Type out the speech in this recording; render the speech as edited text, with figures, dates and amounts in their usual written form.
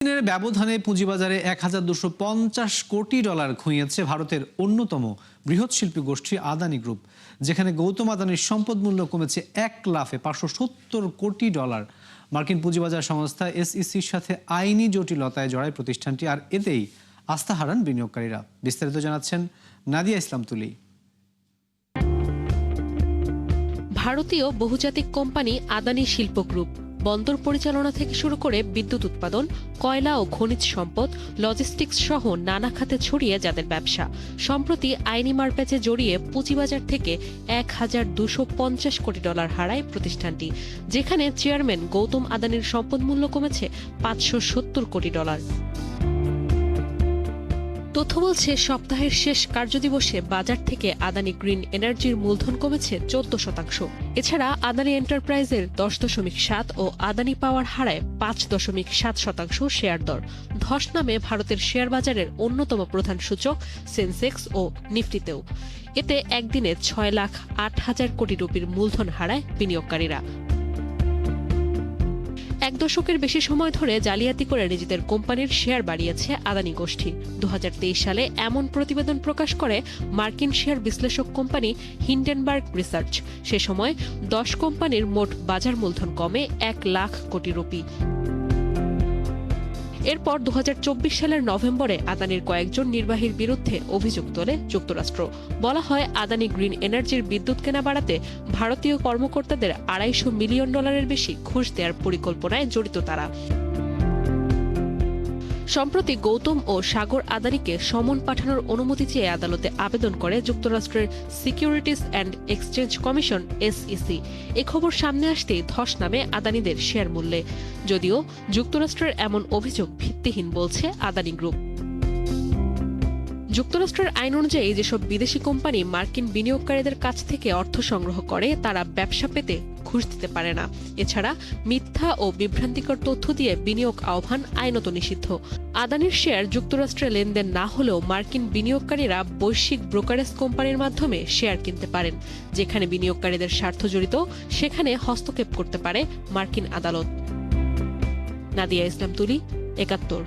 দিনের ব্যবধানে পুঁজিবাজারে ১,২৫০ কোটি ডলার খুইয়েছে ভারতের অন্যতম বৃহৎ শিল্পী গোষ্ঠী আদানি গ্রুপ, যেখানে গৌতম আদানির সম্পদ মূল্য কমেছে ১,৫৭০ কোটি ডলার। মার্কিন পুঁজিবাজার সংস্থা SECর সাথে আইনি জটিলতায় জড়ায় প্রতিষ্ঠানটি, আর এতেই আস্থা হারান বিনিয়োগকারীরা। বিস্তারিত জানাচ্ছেন নাদিয়া ইসলাম তুলি। ভারতীয় বহুজাতিক কোম্পানি আদানি শিল্প গ্রুপ বন্দর পরিচালনা থেকে শুরু করে বিদ্যুৎ উৎপাদন, কয়লা ও খনিজ সম্পদ, লজিস্টিক্স সহ নানা খাতে ছড়িয়ে যাদের ব্যবসা, সম্প্রতি আইনি মারপ্যাচে জড়িয়ে পুঁজিবাজার থেকে ১,২৫০ কোটি ডলার হারায় প্রতিষ্ঠানটি, যেখানে চেয়ারম্যান গৌতম আদানির সম্পদ মূল্য কমেছে ৫৭০ কোটি ডলার। তথ্য বলছে, সপ্তাহের শেষ কার্যদিবসে বাজার থেকে আদানি গ্রিন এনার্জির মূলধন কমেছে ১৪%। এছাড়া আদানি এন্টারপ্রাইজের ১০.৭ ও আদানি পাওয়ার হারায় ৫.৭% শেয়ার দর। ধস নামে ভারতের শেয়ার বাজারের অন্যতম প্রধান সূচক সেন্সেক্স ও নিফটিতেও। এতে একদিনে ৬,০৮,০০০ কোটি রুপির মূলধন হারায় বিনিয়োগকারীরা। এক দশকের বেশি সময় ধরে জালিয়াতি করে নিজেদের কোম্পানির শেয়ার বাড়িয়েছে আদানি গোষ্ঠী। ২০২৩ সালে এমন প্রতিবেদন প্রকাশ করে মার্কিন শেয়ার বিশ্লেষক কোম্পানি হিন্ডেনবার্গ রিসার্চ। সে সময় ১০ কোম্পানির মোট বাজার মূলধন কমে ১,০০,০০০ কোটি রুপি। এরপর ২০২৪ সালের নভেম্বরে আদানির কয়েকজন নির্বাহীর বিরুদ্ধে অভিযোগ তোলে যুক্তরাষ্ট্র। বলা হয়, আদানি গ্রিন এনার্জির বিদ্যুৎ কেনা বাড়াতে ভারতীয় কর্মকর্তাদের $২৫০ মিলিয়ন বেশি ঘুষ দেওয়ার পরিকল্পনায় জড়িত তারা। সম্প্রতি গৌতম ও সাগর আদানিকে সমন পাঠানোর অনুমতি চেয়ে আদালতে আবেদন করে যুক্তরাষ্ট্রের securities and exchange commission SEC। এ খবর সামনে আসতেই ধস নামে আদানিদের শেয়ার মূল্যে, যদিও যুক্তরাষ্ট্রের এমন অভিযোগ ভিত্তিহীন বলছে আদানি গ্রুপ। যুক্তরাষ্ট্রের আইন অনুযায়ী যেসব বিদেশি কোম্পানি মার্কিন বিনিয়োগকারীদের কাছ থেকে অর্থ সংগ্রহ করে, তারা ব্যবসা পেতে ঘুষ দিতে পারে না। এছাড়া মিথ্যা ও বিভ্রান্তিকর তথ্য দিয়ে বিনিয়োগ আহ্বান আইনত নিষিদ্ধ। আদানির শেয়ার যুক্তরাষ্ট্রে লেনদেন না হলেও মার্কিন বিনিয়োগকারীরা বৈশ্বিক ব্রোকারেজ কোম্পানির মাধ্যমে শেয়ার কিনতে পারেন। যেখানে বিনিয়োগকারীদের স্বার্থ জড়িত, সেখানে হস্তক্ষেপ করতে পারে মার্কিন আদালত। নাদিয়া ইসলাম তুলি, ৭১।